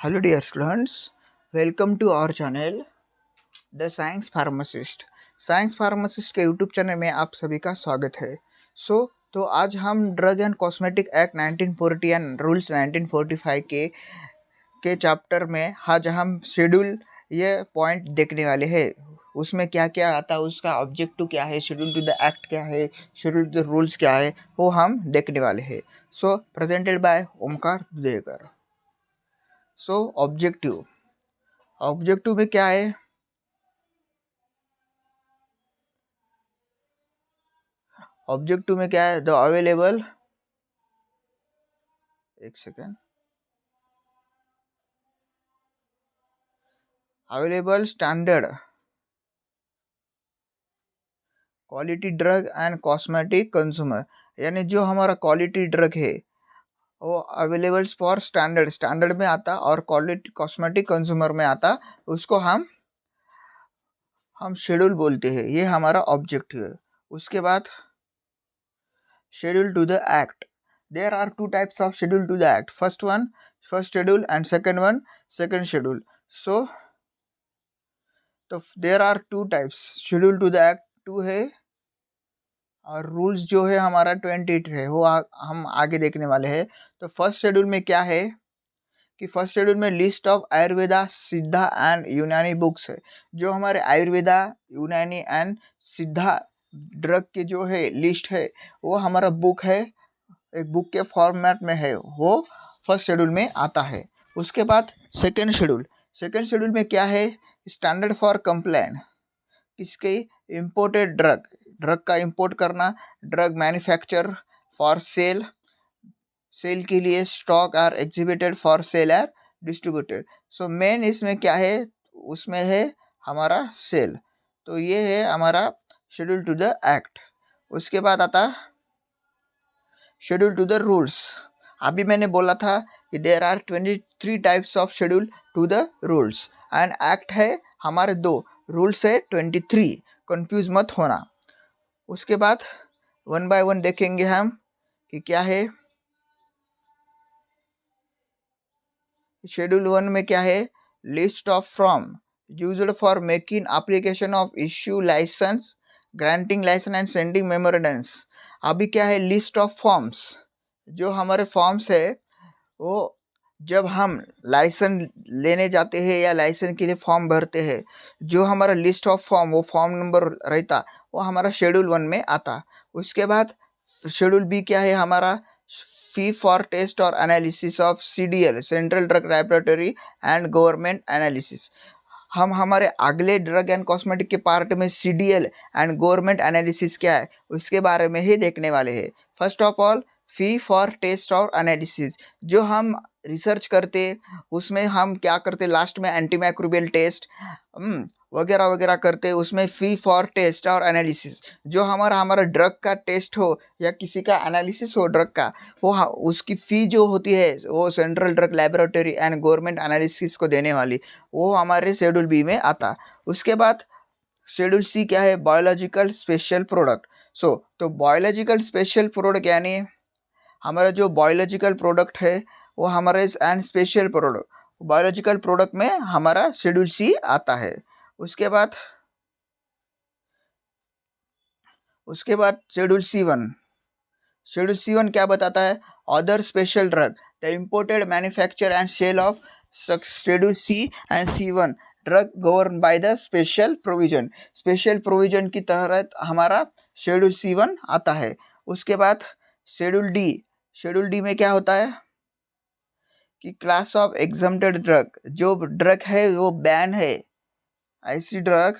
Hello dear students, welcome to our channel the science pharmacist. Science pharmacist के YouTube channel में आप सभी का स्वागत है। तो आज हम drug and cosmetic act 1940 and rules 1945 के चैप्टर में आज हम शेड्यूल ये पॉइंट देखने वाले हैं। उसमें क्या क्या आता है, उसका ऑब्जेक्टिव क्या है, शेड्यूल टू द एक्ट क्या है, शेड्यूल टू द रूल्स क्या है, वो हम देखने वाले हैं। Presented by Omkar Dudhekar. Objective में क्या है? ऑब्जेक्टिव में क्या है? द अवेलेबल, एक second, available standard quality drug and cosmetic consumer, यानी जो हमारा क्वालिटी ड्रग है वो अवेलेबल फॉर स्टैंडर्ड में आता और क्वालिटी कॉस्मेटिक कंज्यूमर में आता, उसको हम शेड्यूल बोलते हैं। ये हमारा ऑब्जेक्टिव है। उसके बाद schedule to the act. There are two types of schedule to the act. First schedule and second one second schedule. तो there are two types schedule to the act. Two है और रूल्स जो है हमारा 28 है, वो हम आगे देखने वाले हैं। तो फर्स्ट शेड्यूल में क्या है कि फर्स्ट शेड्यूल में लिस्ट ऑफ आयुर्वेदा, सिद्धा एंड यूनानी बुक्स है। जो हमारे आयुर्वेदा, यूनानी एंड सिद्धा ड्रग के जो है लिस्ट है, वो हमारा बुक है, एक बुक के फॉर्मेट में है, वो फर्स्ट शेड्यूल में आता है। उसके बाद सेकेंड शेड्यूल में क्या है? स्टैंडर्ड फॉर कंप्लेंट, किसके? इम्पोर्टेड ड्रग का इंपोर्ट करना, ड्रग मैन्युफैक्चर फॉर सेल के लिए, stock or exhibited for sale or distributed. Main इसमें क्या है? उसमें है हमारा सेल। तो ये है हमारा शेड्यूल टू द एक्ट। उसके बाद आता शेड्यूल टू द रूल्स। अभी मैंने बोला था कि there are 23 types of schedule to the rules and act है हमारे 2, रूल्स है 23, कंफ्यूज मत होना। उसके बाद वन बाय वन देखेंगे हम कि क्या है। शेड्यूल 1 में क्या है? List of form used for making application of issue licence, granting licence and sending memorandums. अभी क्या है? List of forms. जो हमारे फॉर्म्स है वो जब हम लाइसेंस लेने जाते हैं या लाइसेंस के लिए फॉर्म भरते हैं, जो हमारा लिस्ट ऑफ फॉर्म, वो फॉर्म नंबर रहता, वो हमारा शेड्यूल 1 में आता। उसके बाद शेड्यूल बी क्या है हमारा? फी फॉर टेस्ट और analysis of CDL, central drug laboratory and government analysis. हम हमारे अगले ड्रग एंड कॉस्मेटिक के पार्ट में CDL एंड गवर्नमेंट एनालिसिस क्या है उसके बारे में ही देखने वाले हैं। First of all fee for test और एनालिसिस, जो हम रिसर्च करते उसमें हम क्या करते, लास्ट में एंटीमाइक्रोबियल टेस्ट वगैरह वगैरह करते, उसमें फी फॉर टेस्ट और एनालिसिस। जो हमारा ड्रग का टेस्ट हो या किसी का एनालिसिस हो ड्रग का, वो उसकी फ़ी जो होती है वो central drug laboratory and government analysis को देने वाली, वो हमारे शेड्यूल बी में आता। उसके बाद शेड्यूल सी क्या है? Biological special product. तो बायोलॉजिकल स्पेशल प्रोडक्ट यानी हमारा जो बायोलॉजिकल प्रोडक्ट है वो हमारे and special product, biological product में हमारा शेड्यूल सी आता है। उसके बाद शेड्यूल C1 क्या बताता है? Other special drug, the imported manufacture and sale of schedule C and C1 drug govern by the special provision की तहत हमारा शेड्यूल C1 आता है। उसके बाद शेड्यूल डी में क्या होता है कि क्लास ऑफ एग्जम्प्टेड ड्रग, जो ड्रग है वो बैन है, ऐसी drug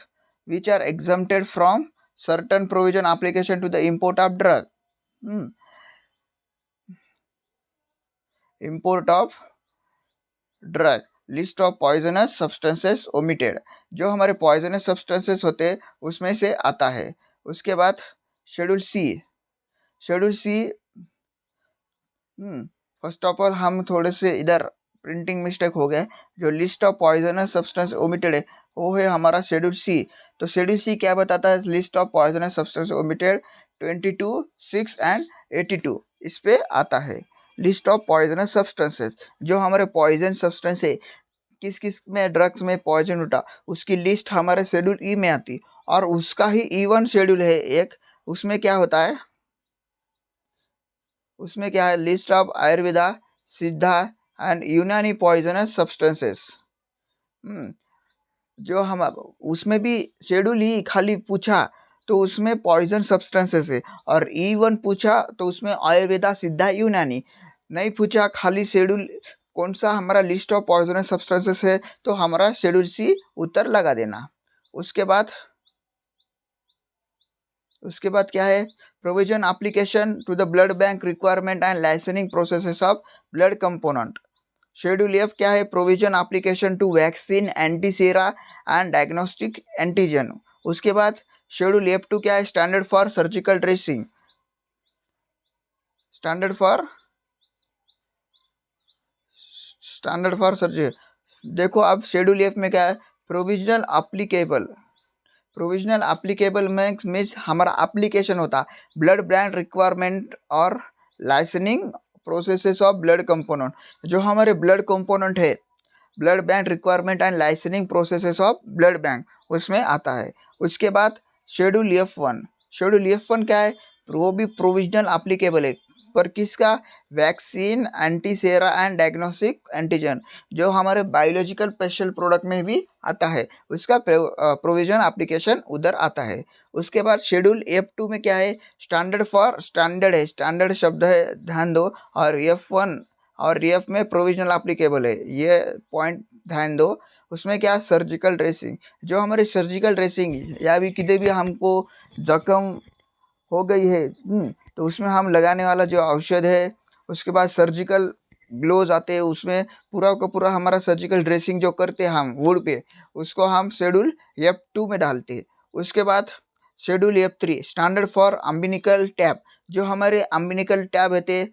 which are exempted from certain provision application to the import of drug. Import of drug, list of poisonous substances omitted, जो हमारे poisonous substances होते हैं उसमें से आता है। उसके बाद schedule C first of all हम थोड़े से इधर प्रिंटिंग मिस्टेक हो गया। जो list of poisonous substance omitted है वो है हमारा शेड्यूल सी। तो शेड्यूल सी क्या बताता है? List of poisonous substance omitted 22, 6 and 82 इस पे आता है। लिस्ट ऑफ पॉइजनस सब्सटेंसेस, जो हमारे पॉइजन सब्सटेंस है, किस किस में ड्रग्स में पॉइजन उठा, उसकी लिस्ट हमारे शेड्यूल ई में आती। और उसका ही E1 शेड्यूल है एक, उसमें क्या होता है, उसमें क्या है, लिस्ट ऑफ आयुर्वेदा, सिद्धा एंड यूनानी पॉइजनस सब्सटेंसेस। जो हम उसमें भी शेड्यूल ही खाली पूछा तो उसमें पॉइजन सब्सटेंसेस है, और E1 पूछा तो उसमें आयुर्वेदा, सिद्धा, यूनानी। नहीं पूछा खाली शेड्यूल कौन सा हमारा लिस्ट ऑफ पॉइजनस सब्सटेंसेस है, तो हमारा शेड्यूल सी उत्तर लगा देना। उसके बाद क्या है, provision application to the blood bank requirement and licensing processes of blood component. Schedule F क्या है, provision application to vaccine, antisera and diagnostic antigen. उसके बाद शेड्यूल F2 क्या है, standard for surgical dressing, standard for surgery. देखो अब schedule F में क्या है, प्रोविजनल एप्लीकेबल मीन्स हमारा एप्लीकेशन होता ब्लड ब्रांड रिक्वायरमेंट और licensing processes of blood component. जो हमारे ब्लड कंपोनेंट है, blood bank requirement and licensing processes of blood bank, उसमें आता है। उसके बाद शेड्यूल F1 क्या है, वो भी प्रोविजनल एप्लीकेबल है, पर किसका, vaccine, antisera and diagnostic antigen, जो हमारे बायोलॉजिकल स्पेशल प्रोडक्ट में भी आता है, उसका प्रोविजन एप्लीकेशन उधर आता है। उसके बाद शेड्यूल F2 में क्या है, स्टैंडर्ड है, स्टैंडर्ड शब्द है, ध्यान दो। और F1 और एफ में प्रोविजनल एप्लीकेबल है, ये पॉइंट ध्यान दो। उसमें क्या, सर्जिकल ड्रेसिंग, जो हमारी सर्जिकल ड्रेसिंग या भी किधर भी हमको जख्म हो गई है, तो उसमें हम लगाने वाला जो औषध है, उसके बाद सर्जिकल ग्लोव्स आते हैं, उसमें पूरा का पूरा हमारा सर्जिकल ड्रेसिंग जो करते हैं हम वुड पे, उसको हम शेड्यूल F2 में डालते हैं। उसके बाद schedule F3 standard for umbilical tape, जो हमारे अम्बिनिकल टैप होते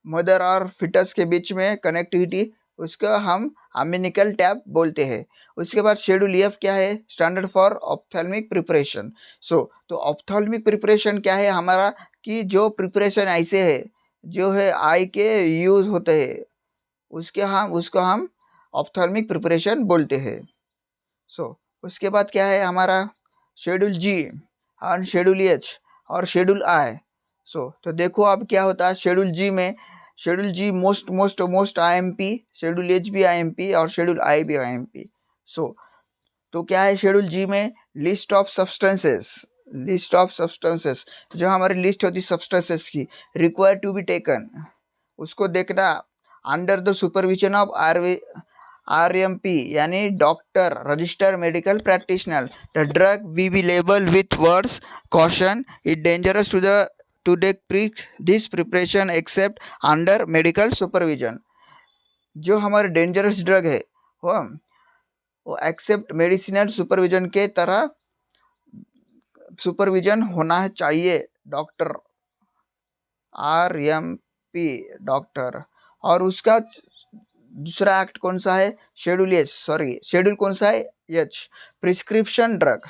मदर और फिटस के बीच में कनेक्टिविटी, उसका हम अम्बिनिकल टैप बोलते हैं। उसके बाद शेड्यूल F क्या है, स्टैंडर्ड फॉर ऑप्थेल्मिक प्रिपरेशन। तो ऑप्थेल्मिक प्रिपरेशन क्या है हमारा, कि जो प्रिपरेशन ऐसे है जो है आई के यूज होते हैं, उसको हम ऑप्थेल्मिक प्रिपरेशन बोलते हैं। उसके बाद क्या है हमारा, शेड्यूल G और शेड्यूल H और शेड्यूल I। तो देखो अब क्या होता है शेड्यूल जी मोस्ट IMP, शेड्यूल H भी IMP और शेड्यूल I भी IMP। तो क्या है शेड्यूल G में, लिस्ट ऑफ सब्सटेंसेस, जो हमारी लिस्ट होती सब्सटेंसेस की, रिक्वायर टू बी टेकन, उसको देखना under the supervision of RMP यानी doctor, register medical practitioner. The drug we be labelled with words caution it dangerous to take this preparation except under medical supervision. जो हमारे dangerous drug है वो accept medicinal supervision के तरह supervision होना चाहिए, doctor, RMP doctor. और उसका दूसरा एक्ट कौन सा है, शेड्यूल कौन सा है, H, प्रिस्क्रिप्शन ड्रग।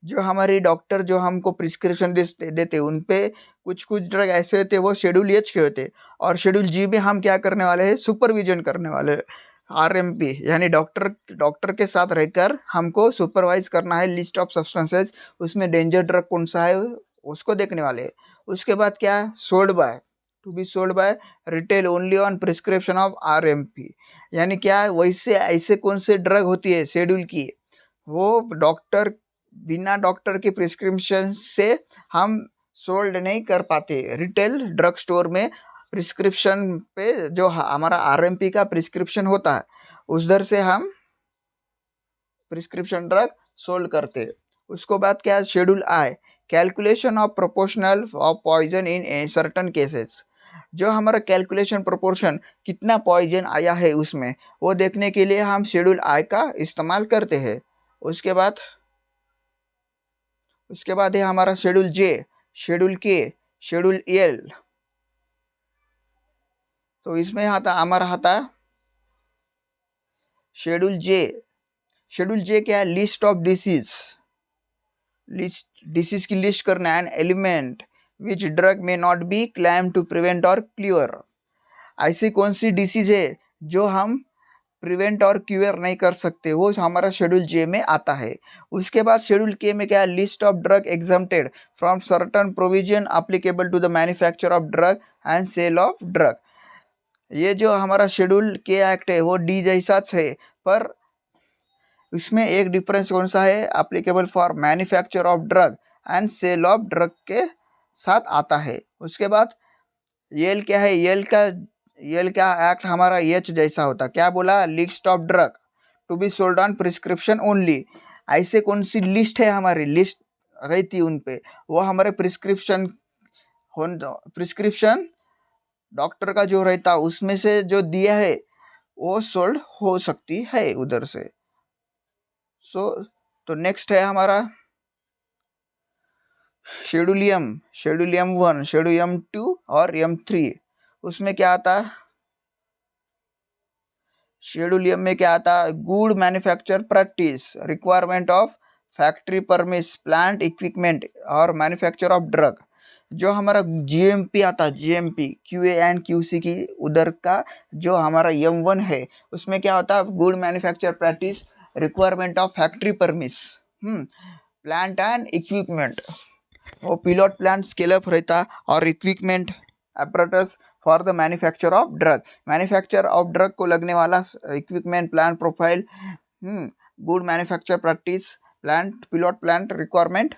जो हमारे डॉक्टर जो हमको प्रिस्क्रिप्शन देते उन पे कुछ ड्रग ऐसे होते वो शेड्यूल H के होते। और शेड्यूल G में हम क्या करने वाले हैं, सुपरविजन करने वाले, RMP यानी डॉक्टर के साथ रहकर हमको सुपरवाइज करना है लिस्ट ऑफ सब्सटेंसेस, उसमें डेंजर ड्रग कौन सा है उसको देखने वाले। उसके बाद क्या है, to be sold by retail only on prescription of RMP, यानी क्या है, वैसे ऐसे कौन से ड्रग होती है शेड्यूल की, वो बिना डॉक्टर के प्रिस्क्रिप्शन से हम सोल्ड नहीं कर पाते। रिटेल ड्रग स्टोर में प्रिस्क्रिप्शन पे जो हमारा RMP का प्रिस्क्रिप्शन होता है उधर से हम प्रिस्क्रिप्शन ड्रग सोल्ड करते। उसको बाद क्या है, schedule I, calculation of proportional of poison in certain cases. जो हमारा कैलकुलेशन प्रोपोर्शन कितना पॉइजन आया है उसमें, वो देखने के लिए हम शेड्यूल I का इस्तेमाल करते हैं। उसके बाद है हमारा schedule J, schedule K, schedule L। तो इसमें हमारा आता शेड्यूल J क्या है, लिस्ट ऑफ डिसीज की लिस्ट करना, एन एलिमेंट विच ड्रग में not be claim to prevent और क्लियर। ऐसी कौन सी डिसीज है जो हम प्रिवेंट और क्यूर नहीं कर सकते, वो हमारा शेड्यूल जे में आता है। उसके बाद शेड्यूल के में क्या है, list of drug exempted from certain provision applicable to the manufacture of drug and sale of drug. ये जो हमारा शेड्यूल के एक्ट है वो डी जैसा है, पर इसमें एक डिफरेंस कौन सा है, applicable for manufacture of drug and sale of drug के साथ आता है। उसके बाद येल क्या है, येल का एक्ट हमारा एच जैसा होता, क्या बोला, list of drug to be sold on prescription only. ऐसे कौन सी लिस्ट है, हमारी लिस्ट रहती उन पे, वो हमारे प्रिस्क्रिप्शन डॉक्टर का जो रहता उसमें से जो दिया है वो सोल्ड हो सकती है उधर से। तो नेक्स्ट है हमारा शेड्यूलियम, शेड्यूलियम 1, शेड्यूलियम 2 और यम 3। उसमें क्या आता है, शेड्यूलियम में क्या आता है, good manufacture practice, requirement of factory premises, plant equipment और मैन्युफैक्चर ऑफ ड्रग। जो हमारा जीएमपी आता है, जीएमपी क्यूए एंड क्यूसी की उधर का जो हमारा M1 है, उसमें क्या होता है, good manufacture practice, requirement of factory premises, plant and equipment, वो पिलॉट प्लांट स्केल अप रहता और equipment apparatus for the manufacture of drug, manufacture of drug को लगने वाला equipment, plant profile, good manufacture practice, plant pilot plant requirement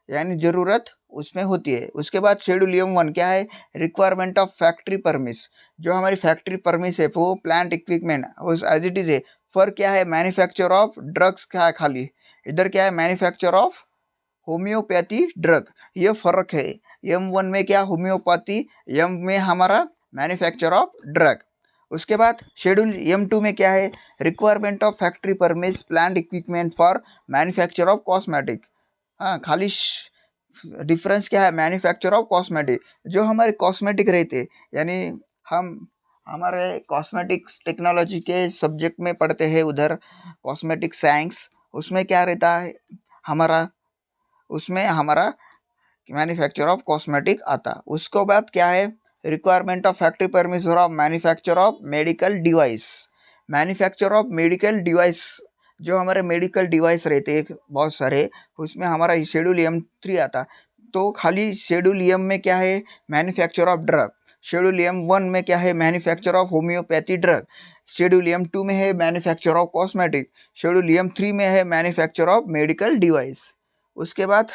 यानी ज़रूरत उसमें होती है। उसके बाद शेड्यूल M1 क्या है, रिक्वायरमेंट ऑफ फैक्ट्री परमिस, जो हमारी फैक्ट्री परमिस है वो प्लांट इक्विपमेंट उस एज इट इज़ है। फर्क क्या है, मैन्युफैक्चर ऑफ ड्रग्स क्या है, खाली इधर क्या है, मैन्युफैक्चर ऑफ होम्योपैथी ड्रग, ये फर्क है। M1 में क्या, होम्योपैथी, M में हमारा मैन्युफैक्चर ऑफ ड्रग। उसके बाद शेड्यूल M2 में क्या है, requirement of factory premises, plant equipment for manufacture of cosmetic. हाँ, खाली डिफरेंस क्या है, मैन्युफैक्चर ऑफ कॉस्मेटिक, जो हमारे कॉस्मेटिक रहते, यानी हम हमारे कॉस्मेटिक्स टेक्नोलॉजी के सब्जेक्ट में पढ़ते हैं उधर कॉस्मेटिक साइंस, उसमें क्या रहता है हमारा, उसमें हमारा मैन्युफैक्चर ऑफ कॉस्मेटिक आता। उसके बाद क्या है, requirement of factory permission of manufacture of medical device, manufacture of medical device, जो हमारे मेडिकल डिवाइस रहते हैं बहुत सारे, उसमें हमारा शेड्यूल M3 आता। तो खाली शेड्यूल M में क्या है, manufacture of drug, schedule M1 में क्या है, manufacture of homeopathy drug, schedule M2 में है manufacture of cosmetic, schedule M3 में है मैन्युफैक्चर ऑफ मेडिकल डिवाइस। उसके बाद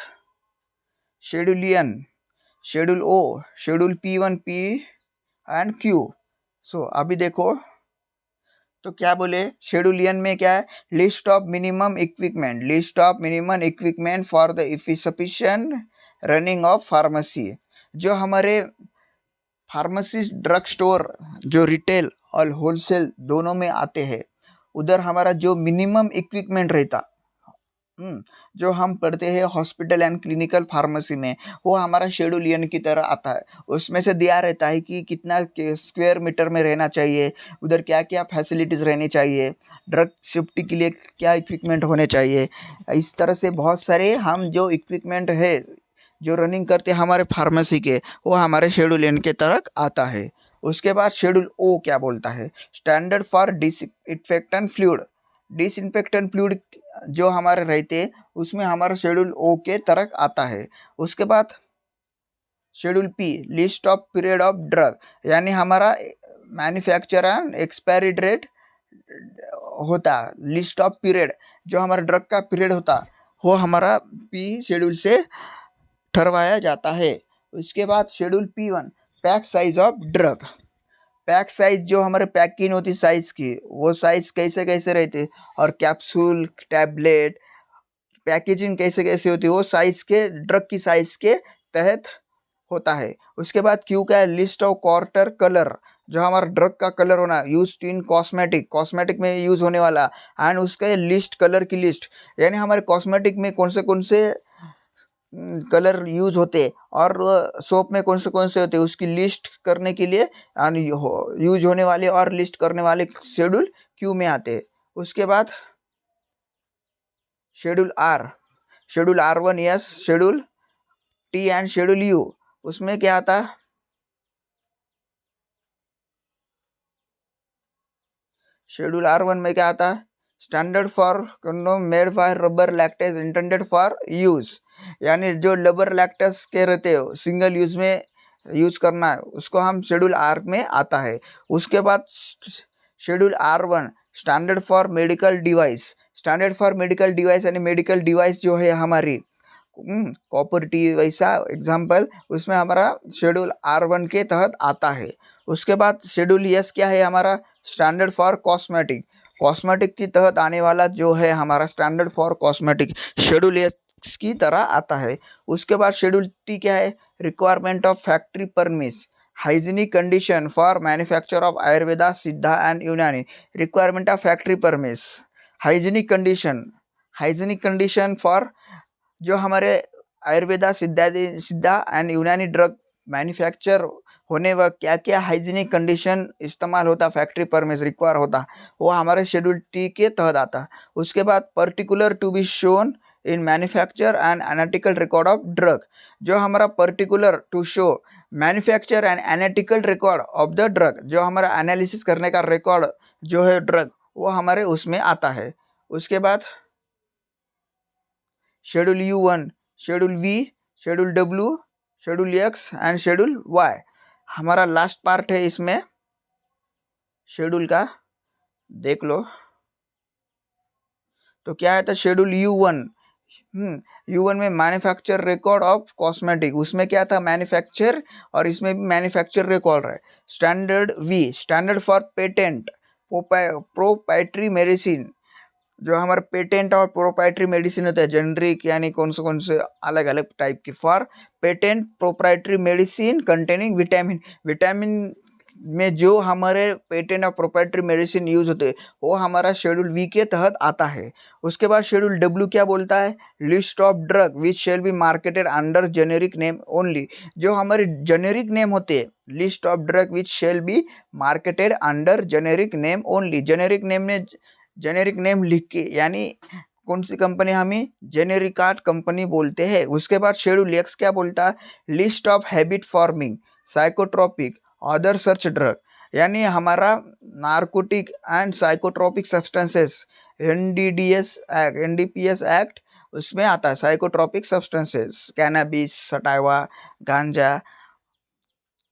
शेड्यूलियन, schedule O, schedule P1 P and Q। अभी देखो तो क्या बोले, शेड्यूलियन में क्या है, list of minimum equipment, list of minimum equipment for the sufficient running of pharmacy, जो हमारे फार्मेसी ड्रग स्टोर जो रिटेल और होलसेल दोनों में आते हैं, उधर हमारा जो मिनिमम इक्विपमेंट रहता, जो हम पढ़ते हैं हॉस्पिटल एंड क्लिनिकल फार्मेसी में, वो हमारा शेड्यूल एन की तरह आता है। उसमें से दिया रहता है कि कितना स्क्वायर मीटर में रहना चाहिए, उधर क्या क्या फैसिलिटीज़ रहनी चाहिए, ड्रग सेफ्टी के लिए क्या इक्विपमेंट होने चाहिए। इस तरह से बहुत सारे हम जो इक्विपमेंट है जो रनिंग करते हैं हमारे फार्मेसी के, वो हमारे शेड्यूल एन के तरह आता है। उसके बाद शेड्यूल ओ क्या बोलता है, standard for disinfectant fluid, disinfectant fluid जो हमारे रहते उसमें हमारा शेड्यूल ओ के तरह आता है। उसके बाद schedule P, list of period of drug, यानी हमारा मैन्युफैक्चर एंड एक्सपायरी डेट होता, लिस्ट ऑफ पीरियड, जो हमारा ड्रग का पीरियड होता वो हमारा पी शेड्यूल से ठहरवाया जाता है। उसके बाद schedule P1, pack size of drug, pack size जो हमारे पैकिंग होती साइज की, वो साइज कैसे कैसे रहते, और कैप्सूल, टैबलेट, पैकेजिंग कैसे कैसे होती है, वो साइज के ड्रग की साइज के तहत होता है। उसके बाद क्यू का है, लिस्ट ऑफ क्वार्टर कलर, जो हमारा ड्रग का कलर होना, यूज इन कॉस्मेटिक, कॉस्मेटिक में यूज होने वाला, एंड उसका लिस्ट, कलर की लिस्ट, यानी हमारे कॉस्मेटिक में कौन से कलर यूज होते और सोप में कौन से होते, उसकी लिस्ट करने के लिए यूज होने वाले और लिस्ट करने वाले शेड्यूल क्यू में आते। उसके बाद schedule R, schedule R1 yes, schedule T and schedule U, उसमें क्या आता, शेड्यूल R1 में क्या आता है, standard for condom made by rubber lactase intended for use, यानी जो रबर लैक्टेज के रहते हो सिंगल यूज में यूज करना है उसको हम शेड्यूल R में आता है। उसके बाद schedule R1 standard for medical device, standard for medical device यानी मेडिकल डिवाइस जो है हमारी कॉपरेटिव वैसा एग्जाम्पल, उसमें हमारा शेड्यूल R1 के तहत आता है। उसके बाद शेड्यूल एस क्या है हमारा, स्टैंडर्ड फॉर कॉस्मेटिक, कॉस्मेटिक के तहत आने वाला जो है हमारा standard for cosmetic schedule S की तरह आता है। उसके बाद शेड्यूल टी क्या है, requirement of factory premise, hygienic condition for manufacture of Ayurveda सिद्धा एंड यूनानी, requirement of factory premise, hygienic condition for जो हमारे आयुर्वेदा सिद्धा एंड यूनानी ड्रग मैन्युफैक्चर होने वक्त क्या क्या हाइजीनिक कंडीशन इस्तेमाल होता, फैक्ट्री परमिट रिक्वायर होता, वो हमारे शेड्यूल टी के तहत आता। उसके बाद particular to be shown in manufacture and analytical record of drug, जो हमारा particular to show manufacture and analytical record of the drug, जो हमारा एनालिसिस करने का रिकॉर्ड जो है ड्रग वो हमारे उसमें आता है। उसके बाद schedule U1, schedule V, schedule W, schedule X and schedule Y हमारा लास्ट पार्ट है इसमें शेड्यूल का, देख लो। तो क्या है, तो शेड्यूल U1, U1 में मैन्युफैक्चर रिकॉर्ड ऑफ कॉस्मेटिक, उसमें क्या था मैन्युफैक्चर, और इसमें भी मैन्युफैक्चर रिकॉर्ड है। Standard V, standard for patent proprietary medicine, जो हमारे पेटेंट और प्रोप्राइटरी मेडिसिन होता है जेनरिक यानी कौन से अलग अलग टाइप की, for patent proprietary medicine containing vitamin, vitamin में जो हमारे पेटेंट और प्रोप्राइटरी मेडिसिन यूज होते हैं वो हमारा शेड्यूल वी के तहत आता है। उसके बाद शेड्यूल डब्ल्यू क्या बोलता है, list of drug which shall be marketed under generic name only, जो हमारे जेनेरिक नेम होते हैं, list of drug which shall be marketed under generic name only, generic name में जेनेरिक नेम लिख के, यानी कौन सी कंपनी हमें जेनेरिकाट कंपनी बोलते हैं। उसके बाद शेड्यूल एक्स क्या बोलता है, list of habit forming psychotropic other search drug, यानी हमारा narcotic and psychotropic substances NDPS act उसमें आता है, साइकोट्रोपिक सब्सटेंसेस कैनाबिस सटाइवा गांजा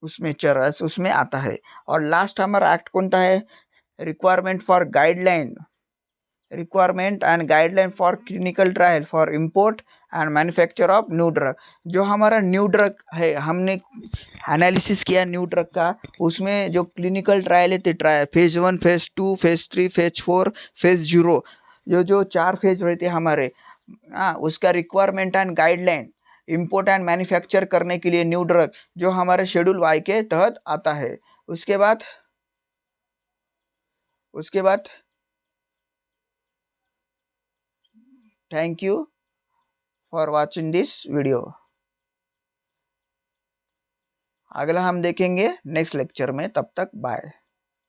उसमें चरस उसमें आता है। और लास्ट हमारा एक्ट कौन सा है, requirement for guideline, requirement and guideline for clinical trial for import and manufacture of new drug, जो हमारा न्यू ड्रग है हमने एनालिसिस किया न्यू ड्रग का, उसमें जो क्लिनिकल ट्रायल है trial phase 1 phase 2 phase 3 phase 4 phase 0, जो 4 फेज रहते हमारे, उसका requirement and guideline import and manufacture करने के लिए न्यू ड्रग जो हमारे शेड्यूल वाई के तहत आता है। उसके बाद thank you for watching this video. अगला हम देखेंगे नेक्स्ट लेक्चर में, तब तक बाय।